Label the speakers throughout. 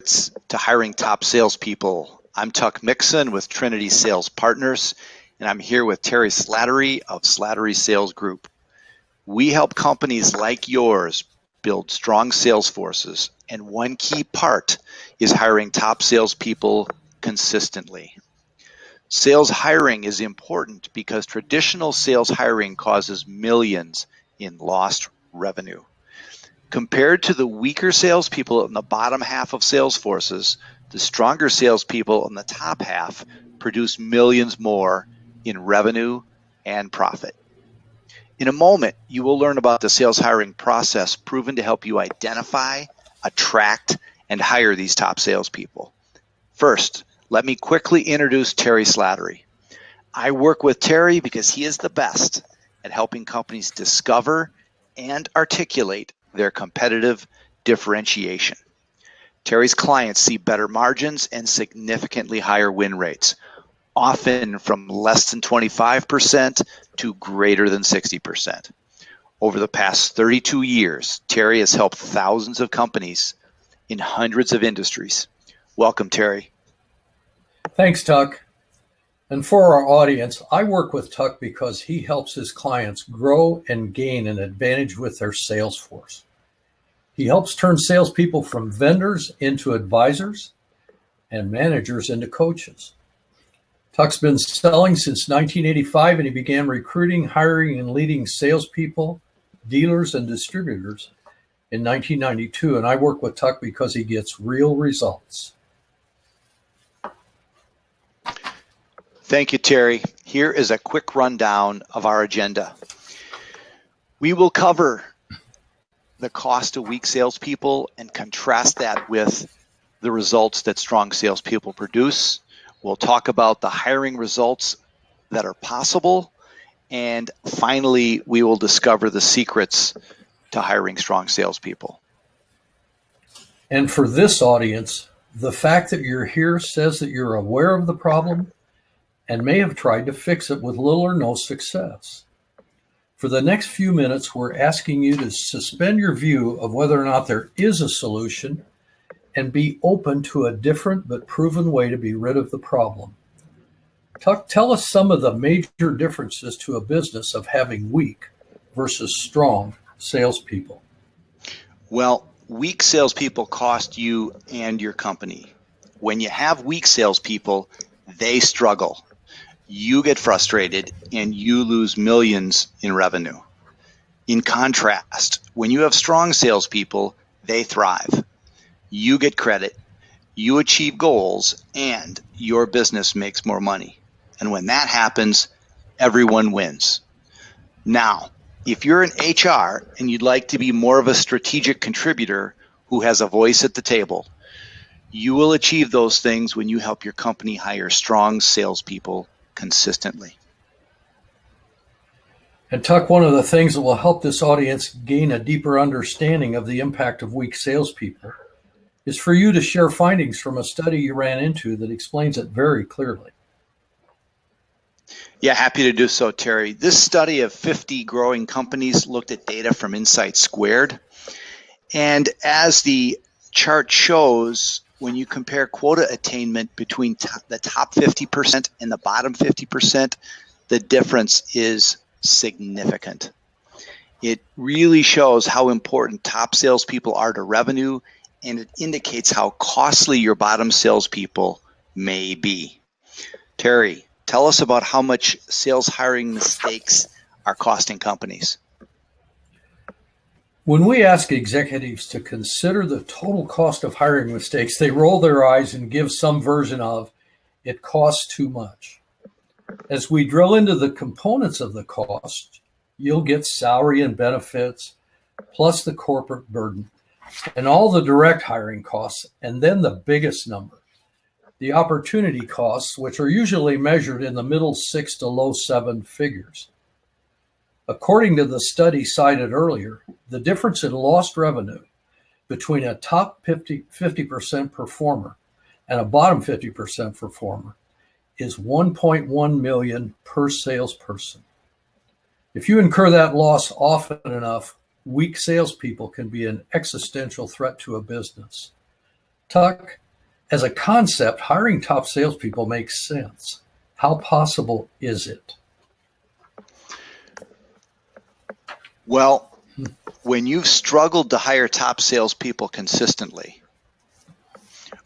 Speaker 1: secrets to hiring top salespeople. I'm Tuck Mixon with Trinity Sales Partners, and I'm here with Terry Slattery of Slattery Sales Group. We help companies like yours build strong sales forces, and one key part is hiring top salespeople consistently. Sales hiring is important because traditional sales hiring causes millions in lost revenue. Compared to the weaker salespeople in the bottom half of sales forces, the stronger salespeople in the top half produce millions more in revenue and profit. In a moment, you will learn about the sales hiring process proven to help you identify, attract, and hire these top salespeople. First, let me quickly introduce Terry Slattery. I work with Terry because he is the best at helping companies discover and articulate their competitive differentiation. Terry's clients see better margins and significantly higher win rates, often from less than 25% to greater than 60%. Over the past 32 years, Terry has helped thousands of companies in hundreds of industries. Welcome, Terry.
Speaker 2: Thanks, Tuck. And for our audience, I work with Tuck because he helps his clients grow and gain an advantage with their sales force. He helps turn salespeople from vendors into advisors and managers into coaches. Tuck's been selling since 1985, and he began recruiting, hiring, and leading salespeople, dealers, and distributors in 1992. And I work with Tuck because he gets real results.
Speaker 1: Thank you, Terry. Here is a quick rundown of our agenda. We will cover the cost of weak salespeople and contrast that with the results that strong salespeople produce. We'll talk about the hiring results that are possible. And finally, we will discover the secrets to hiring strong salespeople.
Speaker 2: And for this audience, the fact that you're here says that you're aware of the problem and may have tried to fix it with little or no success. For the next few minutes, we're asking you to suspend your view of whether or not there is a solution and be open to a different but proven way to be rid of the problem. Tuck, tell us some of the major differences to a business of having weak versus strong salespeople.
Speaker 1: Well, weak salespeople cost you and your company. When you have weak salespeople, they struggle. You get frustrated and you lose millions in revenue. In contrast, when you have strong salespeople, they thrive. You get credit, you achieve goals, and your business makes more money. And when that happens, everyone wins. Now, if you're in HR and you'd like to be more of a strategic contributor who has a voice at the table, you will achieve those things when you help your company hire strong salespeople consistently.
Speaker 2: And Tuck, one of the things that will help this audience gain a deeper understanding of the impact of weak salespeople is for you to share findings from a study you ran into that explains it very clearly.
Speaker 1: Yeah, happy to do so, Terry. This study of 50 growing companies looked at data from Insights Squared. And as the chart shows, when you compare quota attainment between the top 50% and the bottom 50%, the difference is significant. It really shows how important top salespeople are to revenue, and it indicates how costly your bottom salespeople may be. Terry, tell us about how much sales hiring mistakes are costing companies.
Speaker 2: When we ask executives to consider the total cost of hiring mistakes, they roll their eyes and give some version of, it costs too much. As we drill into the components of the cost, you'll get salary and benefits, plus the corporate burden, and all the direct hiring costs, and then the biggest number, the opportunity costs, which are usually measured in the middle 6 to low 7 figures. According to the study cited earlier, the difference in lost revenue between a top 50% performer and a bottom 50% performer is $1.1 million per salesperson. If you incur that loss often enough, weak salespeople can be an existential threat to a business. Tuck, as a concept, hiring top salespeople makes sense. How possible is it?
Speaker 1: Well, when you've struggled to hire top salespeople consistently,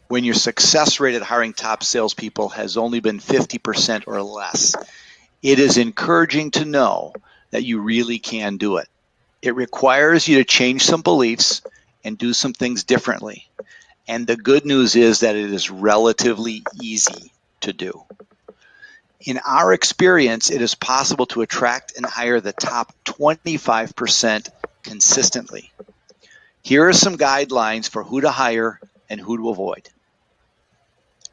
Speaker 1: when your success rate at hiring top salespeople has only been 50% or less, it is encouraging to know that you really can do it. It requires you to change some beliefs and do some things differently. And the good news is that it is relatively easy to do. In our experience, it is possible to attract and hire the top 25% consistently. Here are some guidelines for who to hire and who to avoid.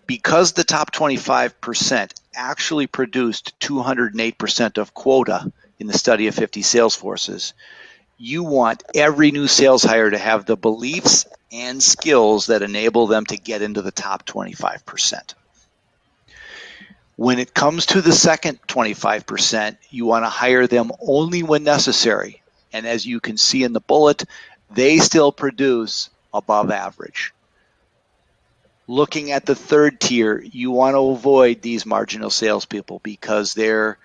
Speaker 1: Because the top 25% actually produced 208% of quota in the study of 50 sales forces, you want every new sales hire to have the beliefs and skills that enable them to get into the top 25%. When it comes to the second 25%, you want to hire them only when necessary. And as you can see in the bullet, they still produce above average. Looking at the third tier, you want to avoid these marginal salespeople because they're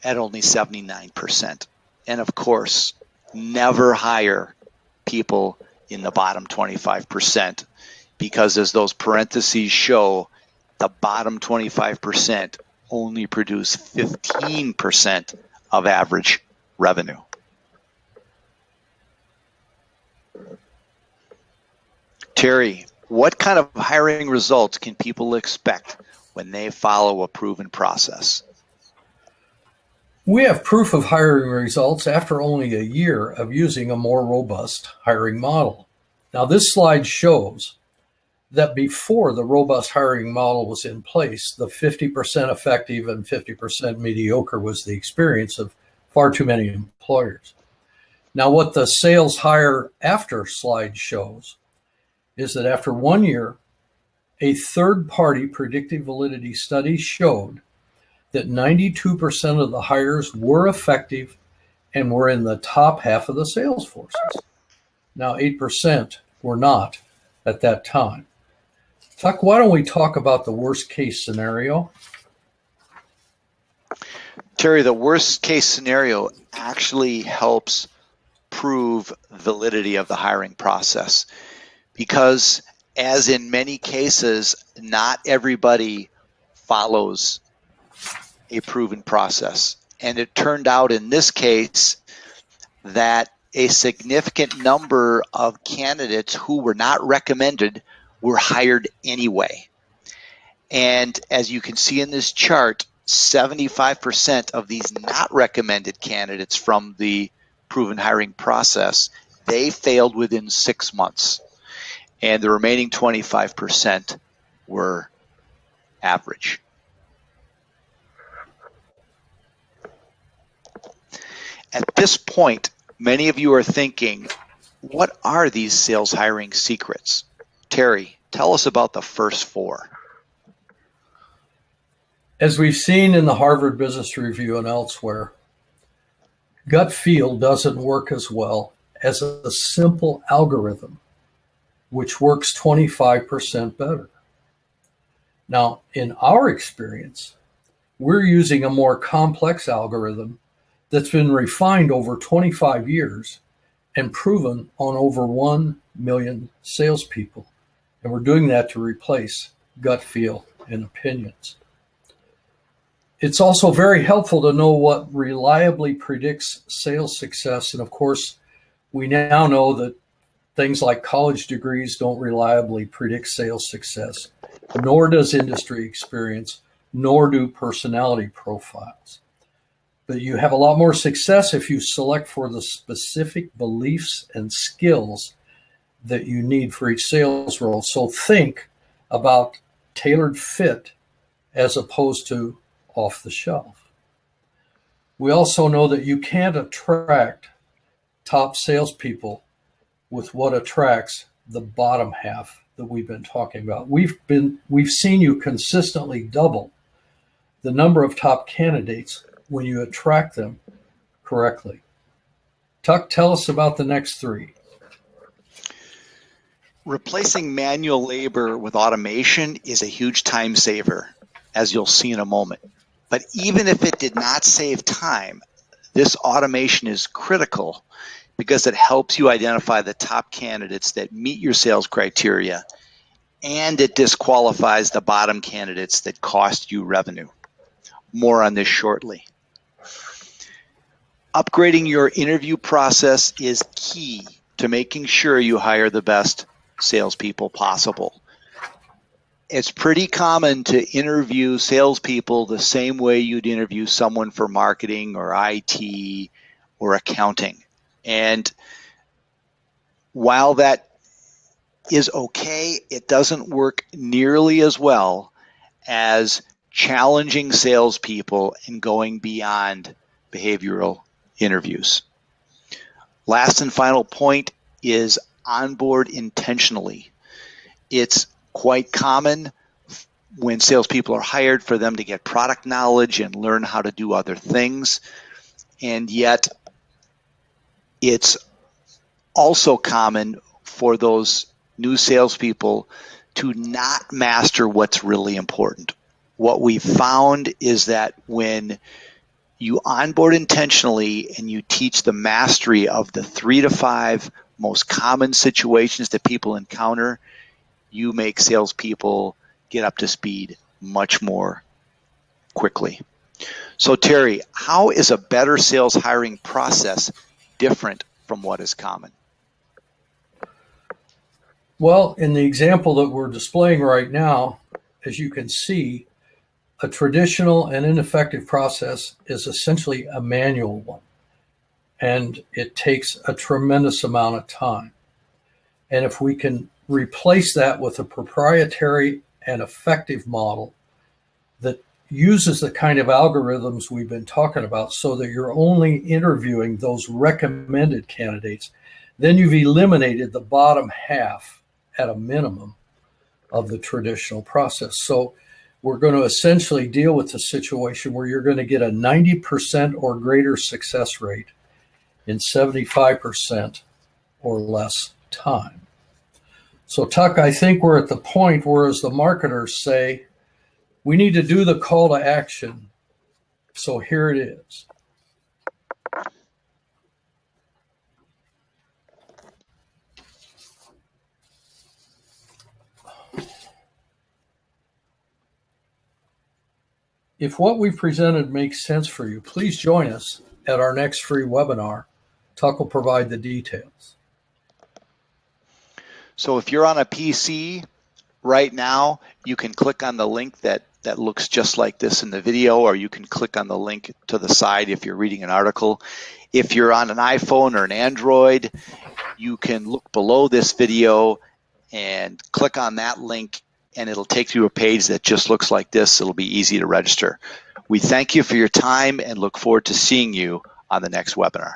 Speaker 1: at only 79%. And of course, never hire people in the bottom 25% because, as those parentheses show, the bottom 25% only produce 15% of average revenue. Terry, what kind of hiring results can people expect when they follow a proven process?
Speaker 2: We have proof of hiring results after only a year of using a more robust hiring model. Now, this slide shows that before the robust hiring model was in place, the 50% effective and 50% mediocre was the experience of far too many employers. Now, what the sales hire after slide shows is that after 1 year, a third-party predictive validity study showed that 92% of the hires were effective and were in the top half of the sales forces. Now, 8% were not at that time. Tuck, why don't we talk about the worst case scenario?
Speaker 1: Terry, the worst case scenario actually helps prove validity of the hiring process because, as in many cases, not everybody follows a proven process. And it turned out in this case that a significant number of candidates who were not recommended were hired anyway. And as you can see in this chart, 75% of these not recommended candidates from the proven hiring process, they failed within 6 months. And the remaining 25% were average. At this point, many of you are thinking, what are these sales hiring secrets? Terry, tell us about the first 4.
Speaker 2: As we've seen in the Harvard Business Review and elsewhere, gut feel doesn't work as well as a simple algorithm, which works 25% better. Now, in our experience, we're using a more complex algorithm that's been refined over 25 years and proven on over 1 million salespeople. And we're doing that to replace gut feel and opinions. It's also very helpful to know what reliably predicts sales success. And of course, we now know that things like college degrees don't reliably predict sales success, nor does industry experience, nor do personality profiles. But you have a lot more success if you select for the specific beliefs and skills that you need for each sales role. So think about tailored fit as opposed to off the shelf. We also know that you can't attract top salespeople with what attracts the bottom half that we've been talking about. We've seen you consistently double the number of top candidates when you attract them correctly. Tuck, tell us about the next 3.
Speaker 1: Replacing manual labor with automation is a huge time saver, as you'll see in a moment. But even if it did not save time, this automation is critical because it helps you identify the top candidates that meet your sales criteria, and it disqualifies the bottom candidates that cost you revenue. More on this shortly. Upgrading your interview process is key to making sure you hire the best salespeople possible. It's pretty common to interview salespeople the same way you'd interview someone for marketing or IT or accounting. And while that is okay, it doesn't work nearly as well as challenging salespeople and going beyond behavioral interviews. Last and final point is onboard intentionally. It's quite common when salespeople are hired for them to get product knowledge and learn how to do other things. And yet it's also common for those new salespeople to not master what's really important. What we found is that when you onboard intentionally and you teach the mastery of the 3 to 5 most common situations that people encounter, you make salespeople get up to speed much more quickly. So, Terry, how is a better sales hiring process different from what is common?
Speaker 2: Well, in the example that we're displaying right now, as you can see, a traditional and ineffective process is essentially a manual one, and it takes a tremendous amount of time. And if we can replace that with a proprietary and effective model that uses the kind of algorithms we've been talking about so that you're only interviewing those recommended candidates, then you've eliminated the bottom half at a minimum of the traditional process. So we're going to essentially deal with a situation where you're going to get a 90% or greater success rate in 75% or less time. So, Tuck, I think we're at the point where, as the marketers say, we need to do the call to action. So here it is. If what we've presented makes sense for you, please join us at our next free webinar. Tuck will provide the details.
Speaker 1: So if you're on a PC right now, you can click on the link that looks just like this in the video, or you can click on the link to the side if you're reading an article. If you're on an iPhone or an Android, you can look below this video and click on that link, and it'll take you to a page that just looks like this. It'll be easy to register. We thank you for your time and look forward to seeing you on the next webinar.